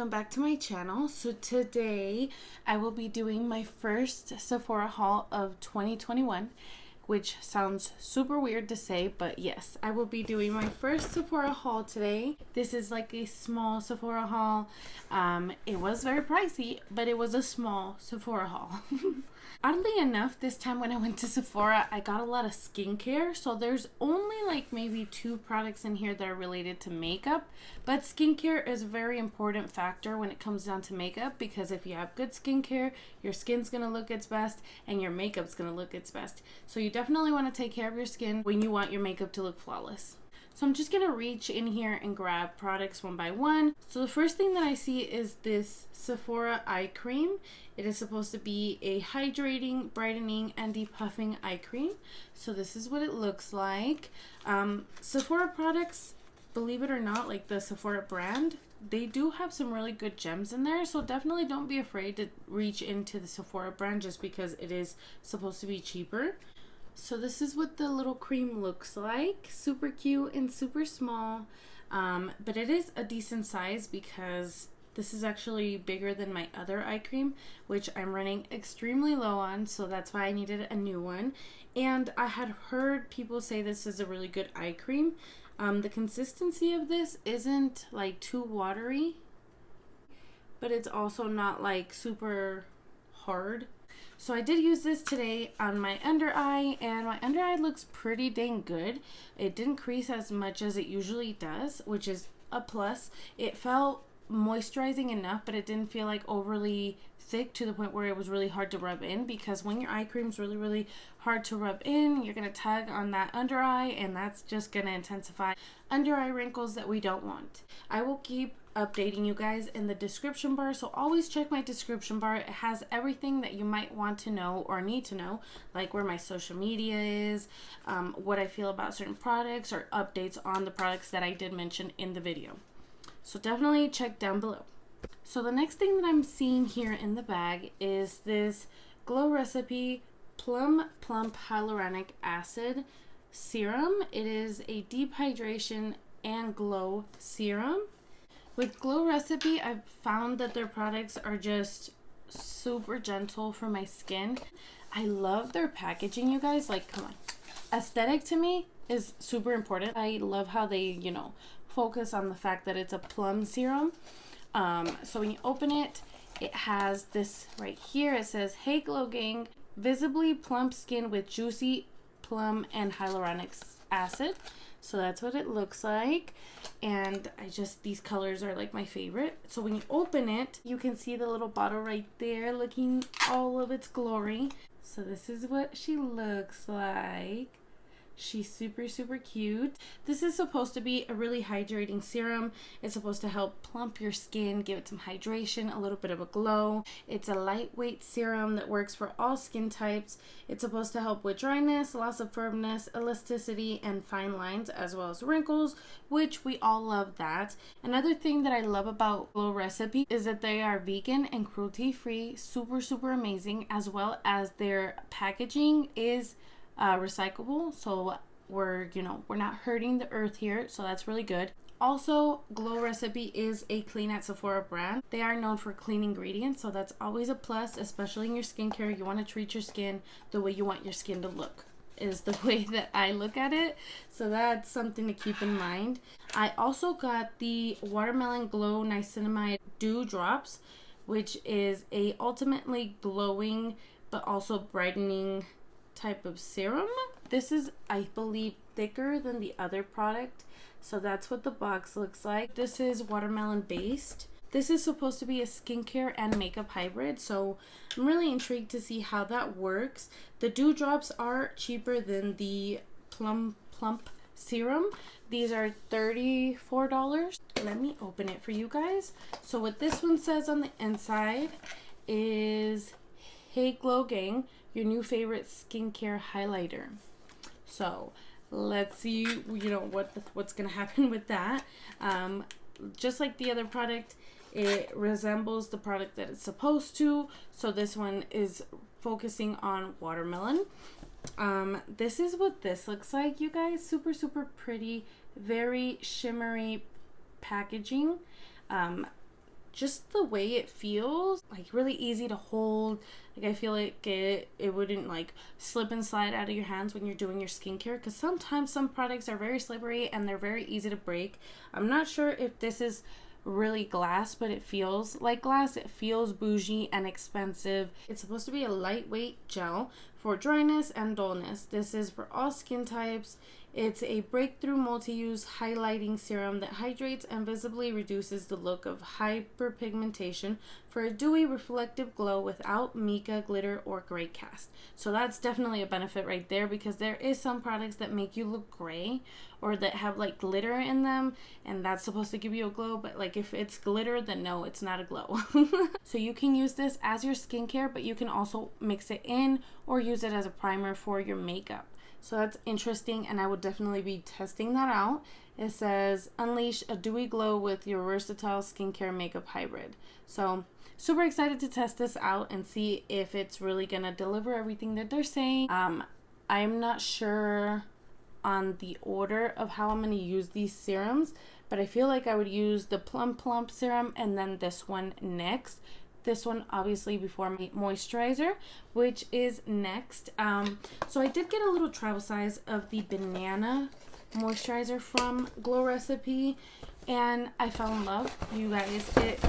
welcome back to my channel. So today I will be doing my first Sephora haul of 2021, which sounds super weird to say, but yes, I will be doing my first Sephora haul today. This is like a small Sephora haul. It was very pricey, but it was a small Sephora haul. Oddly enough, this time when I went to Sephora, I got a lot of skincare. So there's only like maybe 2 products in here that are related to makeup. But skincare is a very important factor when it comes down to makeup, because if you have good skincare, your skin's going to look its best and your makeup's going to look its best. So you definitely want to take care of your skin when you want your makeup to look flawless. So I'm just going to reach in here and grab products one by one. So the first thing that I see is this Sephora eye cream. It is supposed to be a hydrating, brightening, and depuffing eye cream. So this is what it looks like. Sephora products, believe it or not, like the Sephora brand, they do have some really good gems in there. So definitely don't be afraid to reach into the Sephora brand just because it is supposed to be cheaper. So this is what the little cream looks like. Super cute and super small. But it is a decent size because this is actually bigger than my other eye cream, which I'm running extremely low on. So that's why I needed a new one. And I had heard people say this is a really good eye cream. The consistency of this isn't like too watery, but it's also not like super hard. So I did use this today on my under eye, and my under eye looks pretty dang good. It didn't crease as much as it usually does, which is a plus. It felt moisturizing enough, but it didn't feel like overly thick to the point where it was really hard to rub in, because when your eye cream's really hard to rub in, you're going to tug on that under eye, and that's just going to intensify under eye wrinkles that we don't want. I will keep updating you guys in the description bar, so always check my description bar. It has everything that you might want to know or need to know, like where my social media is, what I feel about certain products, or updates on the products that I did mention in the video. So definitely check down below. So the next thing that I'm seeing here in the bag is this Glow Recipe Plum Plump Hyaluronic Acid Serum. It is a deep hydration and glow serum. With Glow Recipe, I've found that their products are just super gentle for my skin. I love their packaging, you guys. Like, come on. Aesthetic to me is super important. I love how they, focus on the fact that it's a plum serum. So when you open it, it has this right here. It says, "Hey Glow Gang, visibly plump skin with juicy plum and hyaluronic acid." So that's what it looks like. And these colors are like my favorite. So when you open it, you can see the little bottle right there looking all of its glory. So this is what she looks like. She's super cute. This is supposed to be a really hydrating serum. It's supposed to help plump your skin, give it some hydration, a little bit of a glow. It's a lightweight serum that works for all skin types. It's supposed to help with dryness, loss of firmness, elasticity, and fine lines, as well as wrinkles, which we all love that. Another thing that I love about Glow Recipe is that they are vegan and cruelty-free, super amazing, as well as their packaging is recyclable, so we're not hurting the earth here, so that's really good. Also, Glow Recipe is a Clean at Sephora brand. They are known for clean ingredients, so that's always a plus, especially in your skincare. You want to treat your skin the way you want your skin to look, is the way that I look at it, so that's something to keep in mind. I also got the Watermelon Glow Niacinamide Dew Drops, which is a ultimately glowing but also brightening type of serum. This is, I believe, thicker than the other product, so that's what the box looks like. This is watermelon based. This is supposed to be a skincare and makeup hybrid, so I'm really intrigued to see how that works. The dew drops are cheaper than the plump serum. These are $34. Let me open it for you guys. So what this one says on the inside is, "Hey Glow Gang, your new favorite skincare highlighter." So let's see, what's gonna happen with that. Just like the other product, it resembles the product that it's supposed to. So this one is focusing on watermelon. This is what this looks like, you guys. Super pretty, very shimmery packaging. just the way it feels, like really easy to hold. Like I feel like it wouldn't like slip and slide out of your hands when you're doing your skincare, because sometimes some products are very slippery and they're very easy to break. I'm not sure if this is really glass, but it feels like glass. It feels bougie and expensive. It's supposed to be a lightweight gel for dryness and dullness. This is for all skin types. It's a breakthrough multi-use highlighting serum that hydrates and visibly reduces the look of hyperpigmentation for a dewy, reflective glow without mica, glitter, or gray cast. So that's definitely a benefit right there, because there is some products that make you look gray or that have like glitter in them, and that's supposed to give you a glow, but like if it's glitter, then no, it's not a glow. So you can use this as your skincare, but you can also mix it in or use it as a primer for your makeup. So that's interesting, and I would definitely be testing that out. It says, unleash a dewy glow with your versatile skincare makeup hybrid. So super excited to test this out and see if it's really gonna deliver everything that they're saying. I'm not sure on the order of how I'm gonna use these serums, but I feel like I would use the plump serum and then this one next. This one obviously before my moisturizer, which is next. So I did get a little travel size of the banana moisturizer from Glow Recipe, and I fell in love, you guys. It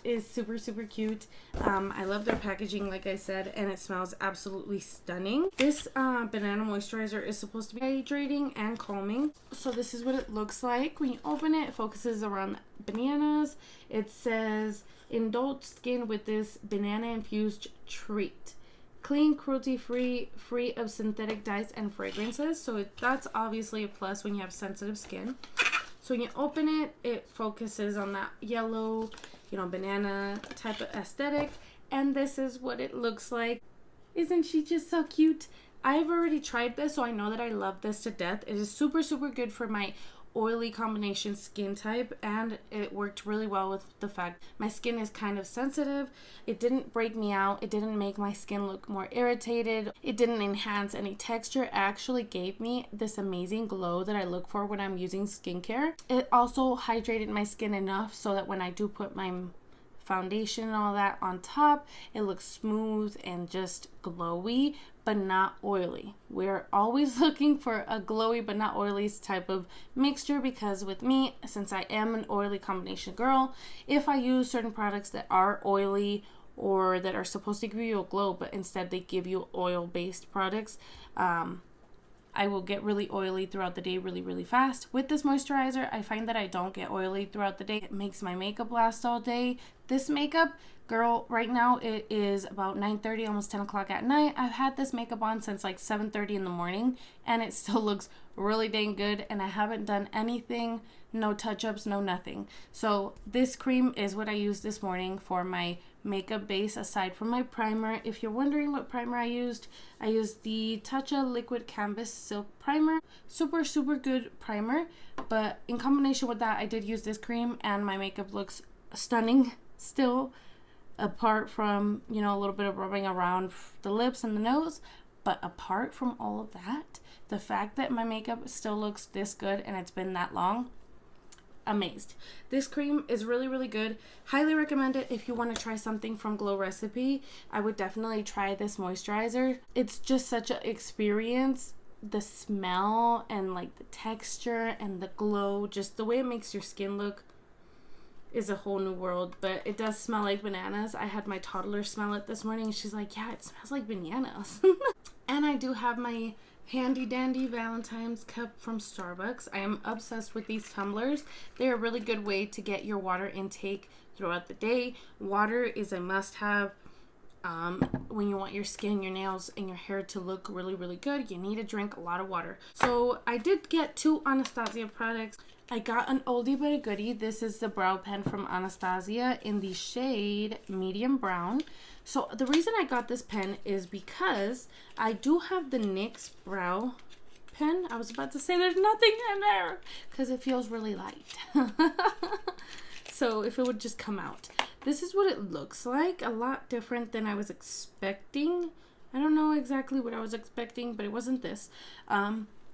is super cute. I love their packaging, like I said, and it smells absolutely stunning. This banana moisturizer is supposed to be hydrating and calming. So this is what it looks like when you open it. It focuses around bananas. It says, indulge skin with this banana infused treat. Clean, cruelty free, free of synthetic dyes and fragrances. So that's obviously a plus when you have sensitive skin. So when you open it, it focuses on that yellow, you know, banana type of aesthetic. And this is what it looks like. Isn't she just so cute? I've already tried this, so I know that I love this to death. It is super good for my oily combination skin type, and it worked really well with the fact my skin is kind of sensitive. It didn't break me out. It didn't make my skin look more irritated. It didn't enhance any texture. It actually gave me this amazing glow that I look for when I'm using skincare. It also hydrated my skin enough so that when I do put my foundation and all that on top, it looks smooth and just glowy, but not oily. We're always looking for a glowy but not oily type of mixture, because with me, since I am an oily combination girl, if I use certain products that are oily or that are supposed to give you a glow but instead they give you oil-based products, I will get really oily throughout the day really fast. With this moisturizer, I find that I don't get oily throughout the day. It makes my makeup last all day. This makeup, girl, right now it is about 9:30, almost 10 o'clock at night. I've had this makeup on since like 7:30 in the morning, and it still looks really dang good, and I haven't done anything, no touch-ups, no nothing. So this cream is what I used this morning for my makeup base, aside from my primer. If you're wondering what primer I used the Tatcha Liquid Canvas Silk Primer. Super good primer, but in combination with that, I did use this cream, and my makeup looks stunning still, apart from, you know, a little bit of rubbing around the lips and the nose. But apart from all of that, the fact that my makeup still looks this good and it's been that long, amazed. This cream is really good. Highly recommend it if you want to try something from Glow Recipe. I would definitely try this moisturizer. It's just such an experience. The smell and like the texture and the glow, just the way it makes your skin look, is a whole new world. But it does smell like bananas. I had my toddler smell it this morning, and she's like, yeah, it smells like bananas. And I do have my handy dandy Valentine's cup from Starbucks. I am obsessed with these tumblers. They're a really good way to get your water intake throughout the day. Water is a must-have. When you want your skin, your nails, and your hair to look really good, you need to drink a lot of water. So I did get 2 Anastasia products. I got an oldie but a goodie. This is the brow pen from Anastasia in the shade medium brown. So the reason I got this pen is because I do have the NYX brow pen. I was about to say there's nothing in there because it feels really light. So if it would just come out. This is what it looks like. A lot different than I was expecting. I don't know exactly what I was expecting, but it wasn't this.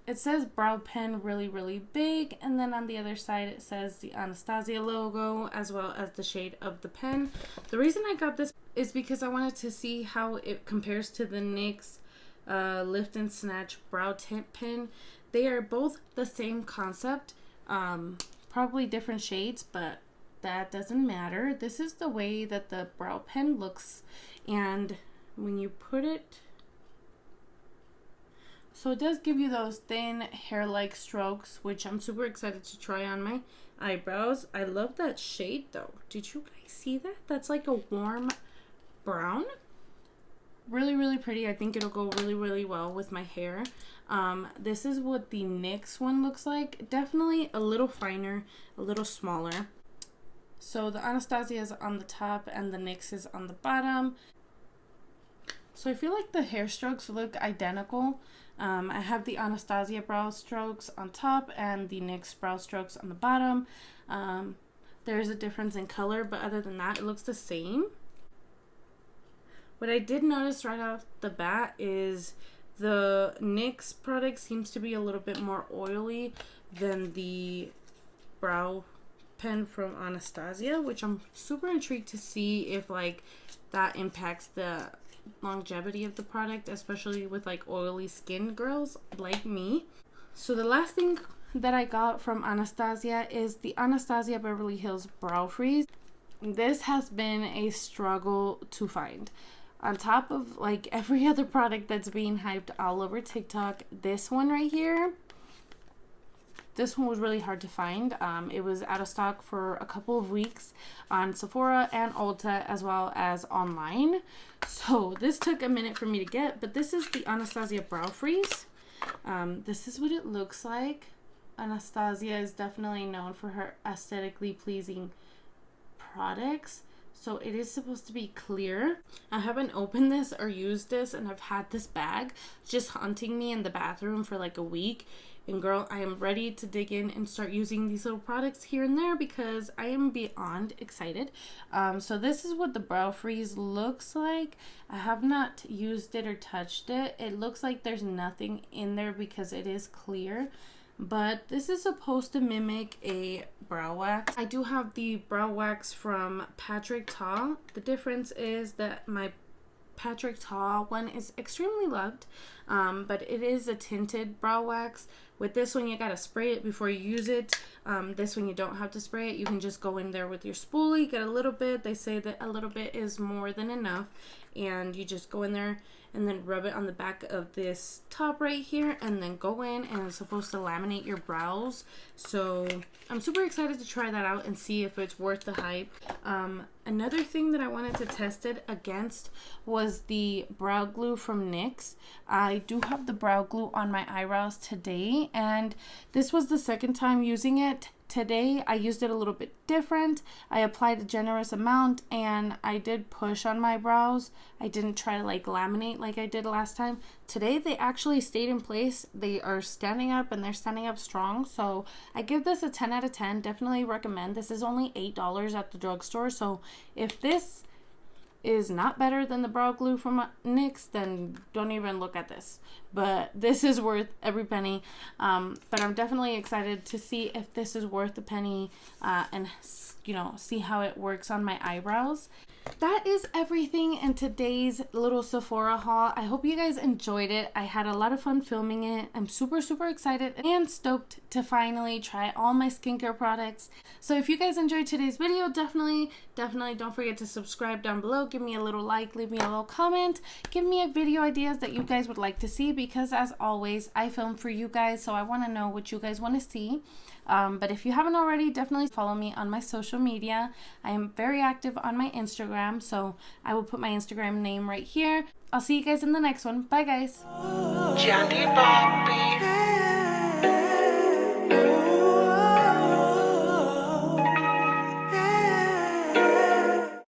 it says brow pen really big, and then on the other side it says the Anastasia logo as well as the shade of the pen. The reason I got this is because I wanted to see how it compares to the NYX Lift and Snatch brow tint pen. They are both the same concept, probably different shades, but that doesn't matter. This is the way that the brow pen looks, and when you put it, so it does give you those thin hair-like strokes, which I'm super excited to try on my eyebrows. I love that shade though. Did you guys see that? That's like a warm brown. Really pretty. I think it'll go really well with my hair. This is what the NYX one looks like. Definitely a little finer, a little smaller. So the Anastasia is on the top and the NYX is on the bottom. So I feel like the hair strokes look identical. I have the Anastasia brow strokes on top and the NYX brow strokes on the bottom. There's a difference in color, but other than that, it looks the same. What I did notice right off the bat is the NYX product seems to be a little bit more oily than the brow pen from Anastasia, which I'm super intrigued to see if like that impacts the longevity of the product, especially with like oily skin girls like me. So the last thing that I got from Anastasia is the Anastasia Beverly Hills Brow Freeze. This has been a struggle to find. On top of like every other product that's being hyped all over TikTok, this one right here, this one was really hard to find. It was out of stock for a couple of weeks on Sephora and Ulta as well as online. So this took a minute for me to get, but this is the Anastasia Brow Freeze. This is what it looks like. Anastasia is definitely known for her aesthetically pleasing products. So it is supposed to be clear. I haven't opened this or used this, and I've had this bag just haunting me in the bathroom for like a week. And girl, I am ready to dig in and start using these little products here and there because I am beyond excited. So this is what the Brow Freeze looks like. I have not used it or touched it. It looks like there's nothing in there because it is clear. But this is supposed to mimic a brow wax. I do have the brow wax from Patrick Ta. The difference is that my Patrick Ta one is extremely loved, but it is a tinted brow wax. With this one, you gotta spray it before you use it. This one, you don't have to spray it. You can just go in there with your spoolie, get a little bit. They say that a little bit is more than enough, and you just go in there and then rub it on the back of this top right here, and then go in, and it's supposed to laminate your brows. So I'm super excited to try that out and see if it's worth the hype. Another thing that I wanted to test it against was the brow glue from NYX. I do have the brow glue on my eyebrows today, and this was the second time using it. Today I used it a little bit different. I applied a generous amount and I did push on my brows. I didn't try to like laminate like I did last time. Today they actually stayed in place. They are standing up and they're standing up strong. So I give this a 10 out of 10. Definitely recommend. This is only $8 at the drugstore. So if this is not better than the brow glue from NYX, then don't even look at this. But this is worth every penny. But I'm definitely excited to see if this is worth the penny and you know, see how it works on my eyebrows. That is everything in today's little Sephora haul. I hope you guys enjoyed it. I had a lot of fun filming it. I'm super excited and stoked to finally try all my skincare products. So if you guys enjoyed today's video, definitely don't forget to subscribe down below. Give me a little like, leave me a little comment. Give me video ideas that you guys would like to see, because as always, I film for you guys, so I want to know what you guys want to see. But if you haven't already, definitely follow me on my social media. I am very active on my Instagram, so I will put my Instagram name right here. I'll see you guys in the next one. Bye, guys.